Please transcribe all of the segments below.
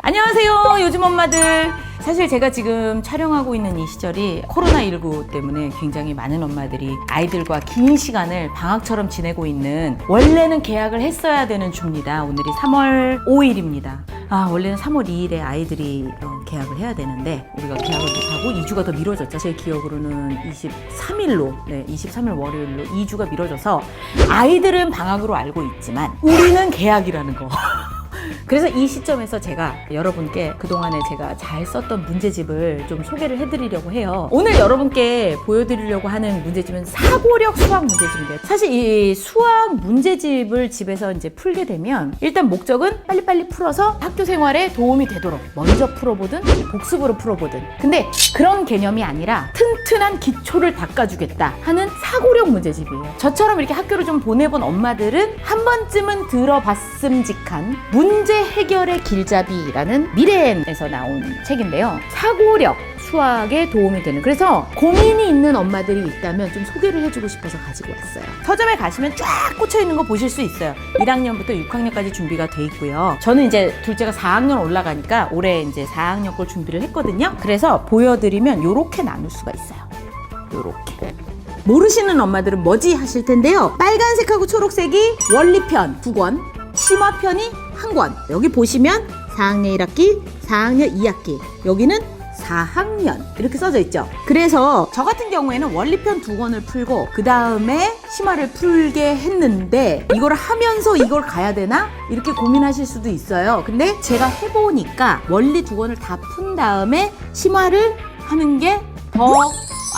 안녕하세요, 요즘 엄마들. 사실 제가 지금 촬영하고 있는 이 시절이 코로나19 때문에 굉장히 많은 엄마들이 아이들과 긴 시간을 방학처럼 지내고 있는, 원래는 계약을 했어야 되는 주입니다. 오늘이 3월 5일입니다. 원래는 3월 2일에 아이들이 계약을 해야 되는데 우리가 계약을 못하고 2주가 더 미뤄졌죠. 제 기억으로는 23일로, 23일 월요일로 2주가 미뤄져서 아이들은 방학으로 알고 있지만 우리는 계약이라는 거. 그래서 이 시점에서 제가 여러분께 그동안에 제가 잘 썼던 문제집을 좀 소개를 해드리려고 해요. 오늘 여러분께 보여드리려고 하는 문제집은 사고력 수학 문제집인데요. 사실 이 수학 문제집을 집에서 이제 풀게 되면 일단 목적은 빨리빨리 풀어서 학교 생활에 도움이 되도록 먼저 풀어보든 복습으로 풀어보든, 근데 그런 개념이 아니라 튼튼한 기초를 닦아주겠다 하는 사고력 문제집이에요. 저처럼 이렇게 학교를 좀 보내본 엄마들은 한 번쯤은 들어봤음직한 문제 해결의 길잡이라는 미래엔에서 나온 책인데요. 사고력 수학에 도움이 되는, 그래서 고민이 있는 엄마들이 있다면 좀 소개를 해주고 싶어서 가지고 왔어요. 서점에 가시면 쫙 꽂혀 있는 거 보실 수 있어요. 1학년부터 6학년까지 준비가 돼 있고요. 저는 이제 둘째가 4학년 올라가니까 올해 이제 4학년 걸 준비를 했거든요. 그래서 보여드리면 요렇게 나눌 수가 있어요. 요렇게. 모르시는 엄마들은 뭐지 하실 텐데요. 빨간색하고 초록색이 원리편 2권, 심화편이 1권. 여기 보시면 4학년 1학기, 4학년 2학기, 여기는 4학년 이렇게 써져 있죠. 그래서 저 같은 경우에는 원리편 2권을 풀고 그 다음에 심화를 풀게 했는데 이걸 하면서 이걸 가야 되나? 이렇게 고민하실 수도 있어요. 근데 제가 해보니까 원리 2권을 다 푼 다음에 심화를 하는 게 더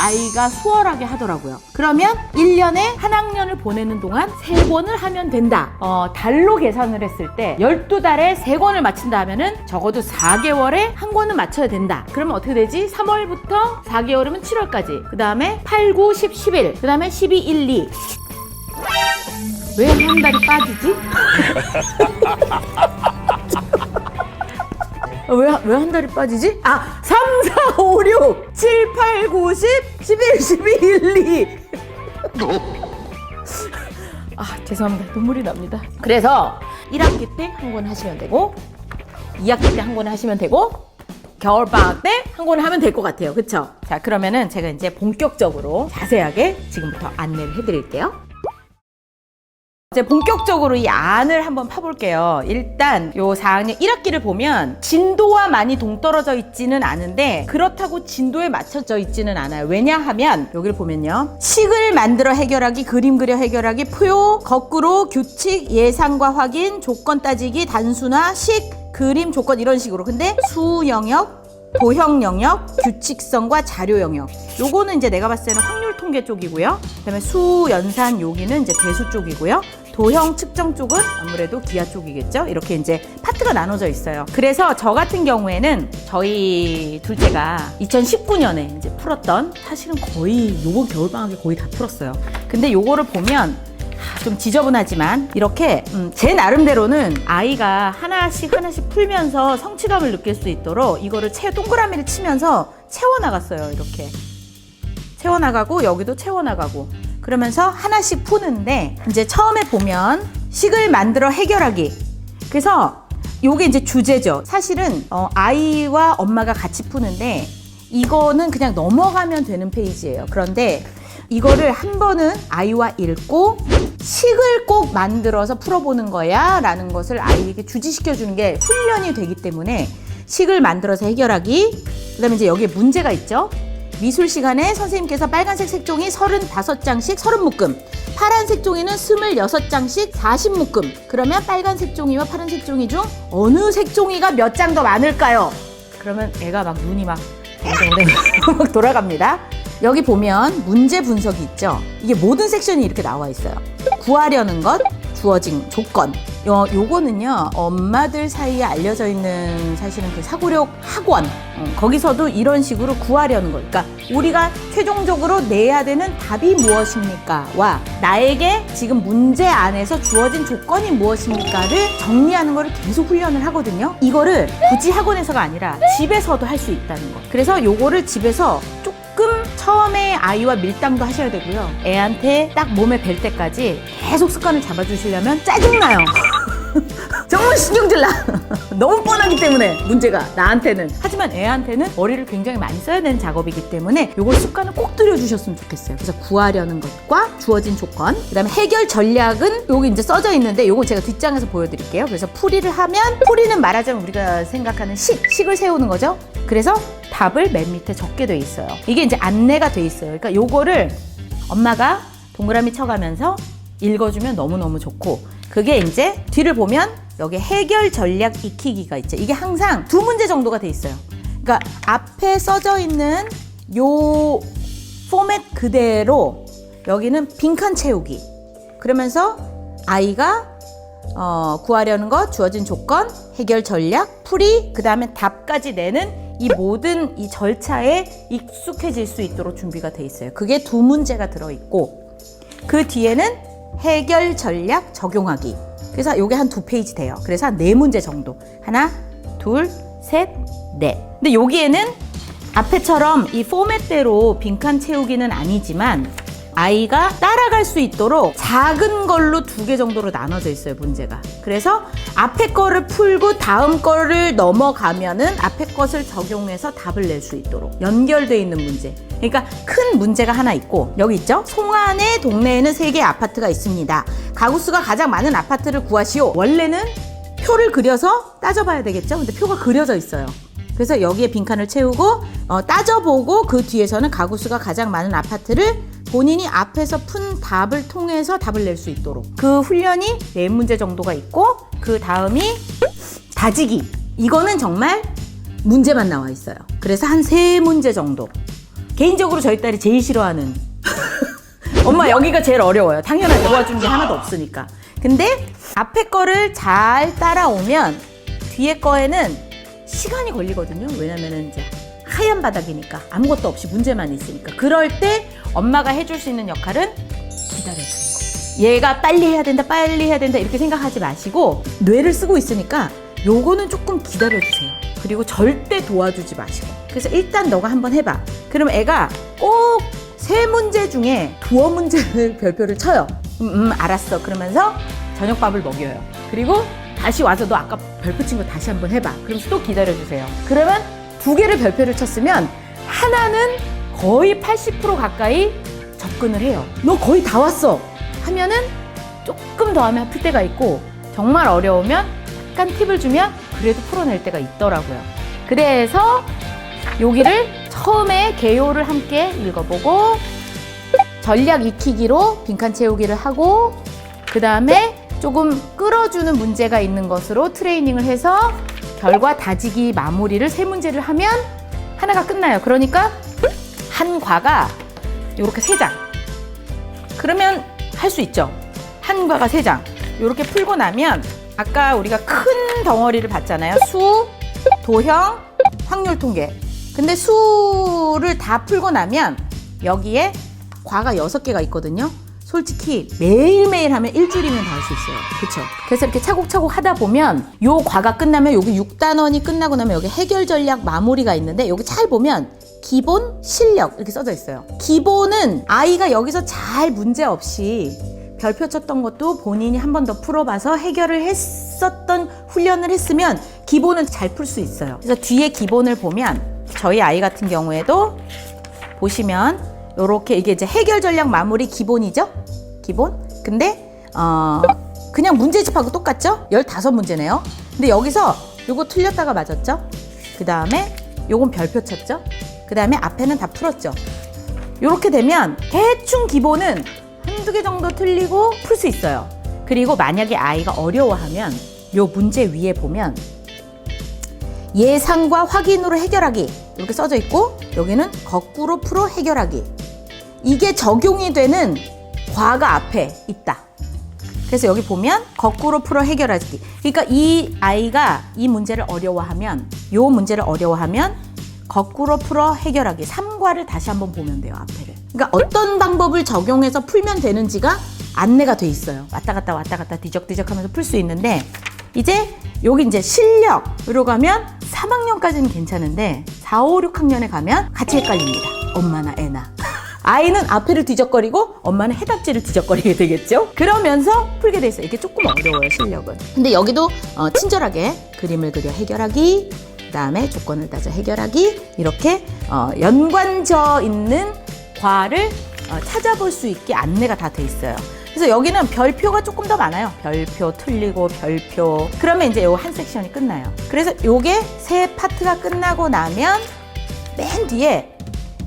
아이가 수월하게 하더라고요. 그러면 1년에 한 학년을 보내는 동안 3권을 하면 된다. 달로 계산을 했을 때 12달에 3권을 마친다 하면은 적어도 4개월에 1권은 맞춰야 된다. 그러면 어떻게 되지? 3월부터 4개월이면 7월까지. 그 다음에 8, 9, 10, 11. 그 다음에 12, 1, 2. 왜 한 달이 빠지지? 왜 한 달이 빠지지? 3, 4, 5, 6, 7, 8, 9, 10, 11, 12, 1, 2. 죄송합니다. 눈물이 납니다. 그래서 1학기 때 1권 하시면 되고, 2학기 때 1권 하시면 되고, 겨울방학 때 1권 하면 될 것 같아요. 그쵸? 자, 그러면은 제가 이제 본격적으로 자세하게 지금부터 안내를 해드릴게요. 이제 본격적으로 이 안을 한번 파볼게요. 일단 요 4학년 1학기를 보면 진도와 많이 동떨어져 있지는 않은데 그렇다고 진도에 맞춰져 있지는 않아요. 왜냐하면 여기를 보면요, 식을 만들어 해결하기, 그림 그려 해결하기, 표요, 거꾸로, 규칙, 예상과 확인, 조건 따지기, 단순화, 식, 그림, 조건 이런 식으로. 근데 수 영역, 도형 영역, 규칙성과 자료 영역, 요거는 이제 내가 봤을 때는 확률 통계 쪽이고요. 그다음에 수, 연산, 여기는 이제 대수 쪽이고요. 도형 측정 쪽은 아무래도 기하 쪽이겠죠. 이렇게 이제 파트가 나눠져 있어요. 그래서 저 같은 경우에는 저희 둘째가 2019년에 이제 풀었던, 사실은 거의 요번 겨울방학에 거의 다 풀었어요. 근데 요거를 보면 좀 지저분하지만 이렇게 제 나름대로는 아이가 하나씩 풀면서 성취감을 느낄 수 있도록 이거를 동그라미를 치면서 채워나갔어요. 이렇게 채워나가고 여기도 채워나가고 그러면서 하나씩 푸는데, 이제 처음에 보면 식을 만들어 해결하기. 그래서 요게 이제 주제죠. 사실은 아이와 엄마가 같이 푸는데 이거는 그냥 넘어가면 되는 페이지예요. 그런데 이거를 한 번은 아이와 읽고 식을 꼭 만들어서 풀어보는 거야 라는 것을 아이에게 주지시켜 주는 게 훈련이 되기 때문에 식을 만들어서 해결하기. 그 다음에 이제 여기에 문제가 있죠. 미술 시간에 선생님께서 빨간색 색종이 35장씩 30묶음, 파란색 종이는 26장씩 40묶음. 그러면 빨간색 종이와 파란색 종이 중 어느 색종이가 몇 장 더 많을까요? 그러면 애가 막 눈이 막 돌아갑니다. 여기 보면 문제 분석이 있죠. 이게 모든 섹션이 이렇게 나와 있어요. 구하려는 것, 주어진 조건. 요거는요, 엄마들 사이에 알려져 있는 사실은 그 사고력 학원, 거기서도 이런 식으로 구하려는 것, 그러니까 우리가 최종적으로 내야 되는 답이 무엇입니까? 와, 나에게 지금 문제 안에서 주어진 조건이 무엇입니까를 정리하는 거를 계속 훈련을 하거든요. 이거를 굳이 학원에서가 아니라 집에서도 할 수 있다는 거. 그래서 요거를 집에서 조금 처음에 아이와 밀당도 하셔야 되고요. 애한테 딱 몸에 뵐 때까지 계속 습관을 잡아주시려면 짜증나요. 정말 신경질 나. 너무 뻔하기 때문에 문제가 나한테는. 하지만 애한테는 머리를 굉장히 많이 써야 되는 작업이기 때문에 요걸 습관을 꼭 들여주셨으면 좋겠어요. 그래서 구하려는 것과 주어진 조건, 그 다음에 해결 전략은 여기 이제 써져 있는데 요거 제가 뒷장에서 보여드릴게요. 그래서 풀이를 하면, 풀이는 말하자면 우리가 생각하는 식을 세우는 거죠. 그래서 답을 맨 밑에 적게 돼 있어요. 이게 이제 안내가 돼 있어요. 그러니까 요거를 엄마가 동그라미 쳐가면서 읽어주면 너무너무 좋고, 그게 이제 뒤를 보면 여기 해결 전략 익히기가 있죠. 이게 항상 2문제 정도가 돼 있어요. 그러니까 앞에 써져 있는 요 포맷 그대로 여기는 빈칸 채우기. 그러면서 아이가 구하려는 것, 주어진 조건, 해결 전략, 풀이, 그 다음에 답까지 내는 이 모든 이 절차에 익숙해질 수 있도록 준비가 돼 있어요. 그게 2문제가 들어있고, 그 뒤에는 해결 전략 적용하기. 그래서 요게 한 2페이지 돼요. 그래서 한 4문제 정도. 하나, 둘, 셋, 넷. 근데 여기에는 앞에처럼 이 포맷대로 빈칸 채우기는 아니지만 아이가 따라갈 수 있도록 작은 걸로 2개 정도로 나눠져 있어요, 문제가. 그래서 앞에 거를 풀고 다음 거를 넘어가면은 앞에 것을 적용해서 답을 낼 수 있도록 연결되어 있는 문제. 그러니까 큰 문제가 하나 있고, 여기 있죠? 송안의 동네에는 3개의 아파트가 있습니다. 가구수가 가장 많은 아파트를 구하시오. 원래는 표를 그려서 따져봐야 되겠죠? 근데 표가 그려져 있어요. 그래서 여기에 빈칸을 채우고 따져보고, 그 뒤에서는 가구수가 가장 많은 아파트를 본인이 앞에서 푼 답을 통해서 답을 낼 수 있도록 그 훈련이 4문제 정도가 있고, 그 다음이 다지기. 이거는 정말 문제만 나와 있어요. 그래서 한 3문제 정도. 개인적으로 저희 딸이 제일 싫어하는 엄마 여기가 제일 어려워요. 당연하게 도와주는 게 하나도 없으니까. 근데 앞에 거를 잘 따라오면 뒤에 거에는 시간이 걸리거든요. 왜냐면은 이제 하얀 바닥이니까 아무것도 없이 문제만 있으니까. 그럴 때 엄마가 해줄 수 있는 역할은 기다려주는 거. 얘가 빨리 해야 된다, 빨리 해야 된다 이렇게 생각하지 마시고, 뇌를 쓰고 있으니까 요거는 조금 기다려주세요. 그리고 절대 도와주지 마시고. 그래서 일단 너가 한번 해봐. 그럼 애가 꼭 3문제 중에 2문제를 별표를 쳐요. 알았어. 그러면서 저녁밥을 먹여요. 그리고 다시 와서 너 아까 별표 친 거 다시 한번 해봐. 그러면서 또 기다려주세요. 그러면 2개를 별표를 쳤으면 하나는 거의 80% 가까이 접근을 해요. 너 거의 다 왔어 하면은 조금 더 하면 풀 때가 있고, 정말 어려우면 약간 팁을 주면 그래도 풀어낼 때가 있더라고요. 그래서 여기를 처음에 개요를 함께 읽어보고, 전략 익히기로 빈칸 채우기를 하고, 그 다음에 조금 끌어주는 문제가 있는 것으로 트레이닝을 해서 결과 다지기 마무리를 3문제를 하면 하나가 끝나요. 그러니까 한 과가 이렇게 3장. 그러면 할 수 있죠. 한 과가 3장. 이렇게 풀고 나면 아까 우리가 큰 덩어리를 봤잖아요. 수, 도형, 확률 통계. 근데 수를 다 풀고 나면 여기에 과가 6개가 있거든요. 솔직히 매일매일 하면 일주일이면 다 할 수 있어요. 그쵸? 그래서 이렇게 차곡차곡 하다 보면 요 과가 끝나면 여기 6단원이 끝나고 나면 여기 해결 전략 마무리가 있는데, 여기 잘 보면 기본, 실력 이렇게 써져 있어요. 기본은 아이가 여기서 잘 문제 없이 별표 쳤던 것도 본인이 한 번 더 풀어봐서 해결을 했었던 훈련을 했으면 기본은 잘 풀 수 있어요. 그래서 뒤에 기본을 보면 저희 아이 같은 경우에도 보시면 요렇게 이게 이제 해결 전략 마무리 기본이죠? 기본? 근데 그냥 문제집하고 똑같죠? 15문제네요. 근데 여기서 요거 틀렸다가 맞았죠? 그 다음에 요건 별표 쳤죠? 그 다음에 앞에는 다 풀었죠? 요렇게 되면 대충 기본은 한두 개 정도 틀리고 풀 수 있어요. 그리고 만약에 아이가 어려워하면 요 문제 위에 보면 예상과 확인으로 해결하기 이렇게 써져 있고, 여기는 거꾸로 풀어 해결하기. 이게 적용이 되는 과가 앞에 있다. 그래서 여기 보면 거꾸로 풀어 해결하기. 그러니까 이 아이가 이 문제를 어려워하면, 요 문제를 어려워하면 거꾸로 풀어 해결하기. 3과를 다시 한번 보면 돼요, 앞에를. 그러니까 어떤 방법을 적용해서 풀면 되는지가 안내가 돼 있어요. 왔다 갔다 뒤적뒤적 하면서 풀 수 있는데, 이제 여기 이제 실력으로 가면 3학년까지는 괜찮은데 4, 5, 6학년에 가면 같이 헷갈립니다. 엄마나 애나. 아이는 앞에를 뒤적거리고 엄마는 해답지를 뒤적거리게 되겠죠. 그러면서 풀게 돼 있어요. 이게 조금 어려워요, 실력은. 근데 여기도 친절하게 그림을 그려 해결하기, 그 다음에 조건을 따져 해결하기, 이렇게 연관져 있는 과를 찾아볼 수 있게 안내가 다 돼 있어요. 그래서 여기는 별표가 조금 더 많아요. 별표 틀리고 별표. 그러면 이제 요 한 섹션이 끝나요. 그래서 요게 세 파트가 끝나고 나면 맨 뒤에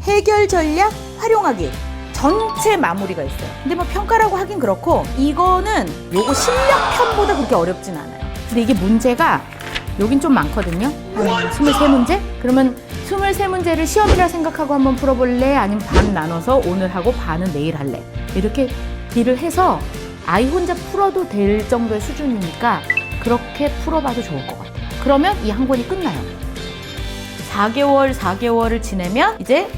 해결 전략 활용하기 전체 마무리가 있어요. 근데 뭐 평가라고 하긴 그렇고 이거는 요거 실력편보다 그렇게 어렵진 않아요. 근데 이게 문제가 여긴 좀 많거든요. 한 23문제? 그러면 23문제를 시험이라 생각하고 한번 풀어볼래? 아니면 반 나눠서 오늘 하고 반은 내일 할래? 이렇게 딜을 해서 아이 혼자 풀어도 될 정도의 수준이니까 그렇게 풀어봐도 좋을 것 같아요. 그러면 이 한 권이 끝나요. 4개월을 지내면 이제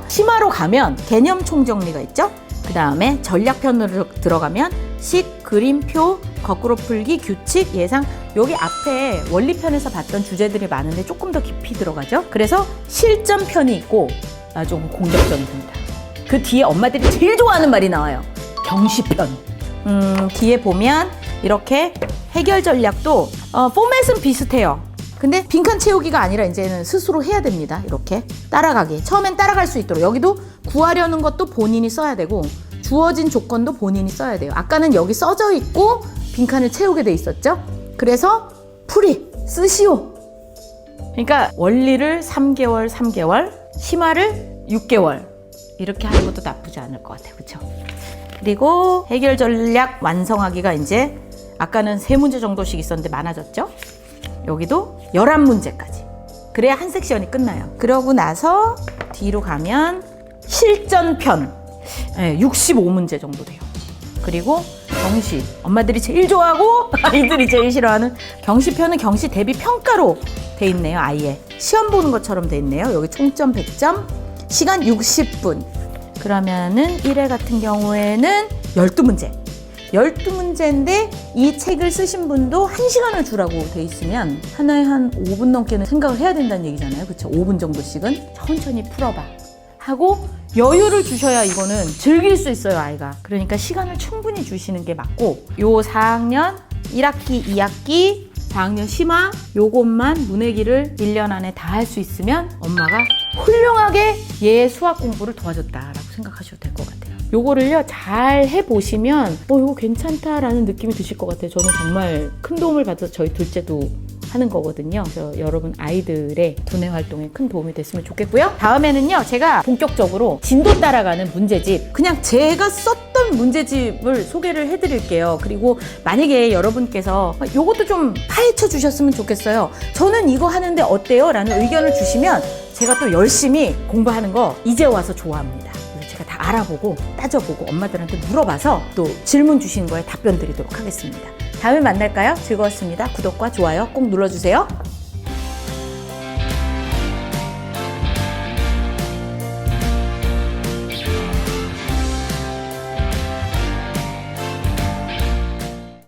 심화로 가면 개념 총정리가 있죠. 그 다음에 전략편으로 들어가면 식, 그림표, 거꾸로 풀기, 규칙, 예상. 여기 앞에 원리편에서 봤던 주제들이 많은데 조금 더 깊이 들어가죠. 그래서 실전편이 있고 좀 공격전입니다. 그 뒤에 엄마들이 제일 좋아하는 말이 나와요. 경시편. 뒤에 보면 이렇게 해결 전략도 포맷은 비슷해요. 근데 빈칸 채우기가 아니라 이제는 스스로 해야 됩니다. 이렇게 따라가기. 처음엔 따라갈 수 있도록. 여기도 구하려는 것도 본인이 써야 되고 주어진 조건도 본인이 써야 돼요. 아까는 여기 써져 있고 빈칸을 채우게 돼 있었죠. 그래서 풀이 쓰시오. 그러니까 원리를 3개월, 심화를 6개월 이렇게 하는 것도 나쁘지 않을 것 같아요. 그렇죠? 그리고 해결 전략 완성하기가 이제 아까는 3문제 정도씩 있었는데 많아졌죠? 여기도 11문제까지. 그래야 한 섹션이 끝나요. 그러고 나서 뒤로 가면 실전편 65문제 정도 돼요. 그리고 경시, 엄마들이 제일 좋아하고 아이들이 제일 싫어하는 경시편은 경시 대비 평가로 돼 있네요. 아예 시험 보는 것처럼 돼 있네요. 여기 총점 100점, 시간 60분. 그러면은 1회 같은 경우에는 12문제. 12문제인데 이 책을 쓰신 분도 1시간을 주라고 돼 있으면 하나에 한 5분 넘게는 생각을 해야 된다는 얘기잖아요. 그렇죠? 5분 정도씩은 천천히 풀어봐 하고 여유를 주셔야 이거는 즐길 수 있어요, 아이가. 그러니까 시간을 충분히 주시는 게 맞고, 요 4학년 1학기, 2학기, 4학년 심화 요것만 문해기를 1년 안에 다 할 수 있으면 엄마가 훌륭하게 얘 수학 공부를 도와줬다라고 생각하셔도 될 것 같아요. 요거를요 잘 해보시면 이거 괜찮다라는 느낌이 드실 것 같아요. 저는 정말 큰 도움을 받아서 저희 둘째도 하는 거거든요. 그래서 여러분 아이들의 두뇌 활동에 큰 도움이 됐으면 좋겠고요. 다음에는요 제가 본격적으로 진도 따라가는 문제집, 그냥 제가 썼던 문제집을 소개를 해드릴게요. 그리고 만약에 여러분께서 요것도 좀 파헤쳐 주셨으면 좋겠어요. 저는 이거 하는데 어때요? 라는 의견을 주시면 제가 또 열심히 공부하는 거 이제 와서 좋아합니다. 제가 다 알아보고 따져보고 엄마들한테 물어봐서 또 질문 주시는 거에 답변 드리도록 하겠습니다. 다음에 만날까요? 즐거웠습니다. 구독과 좋아요 꼭 눌러주세요.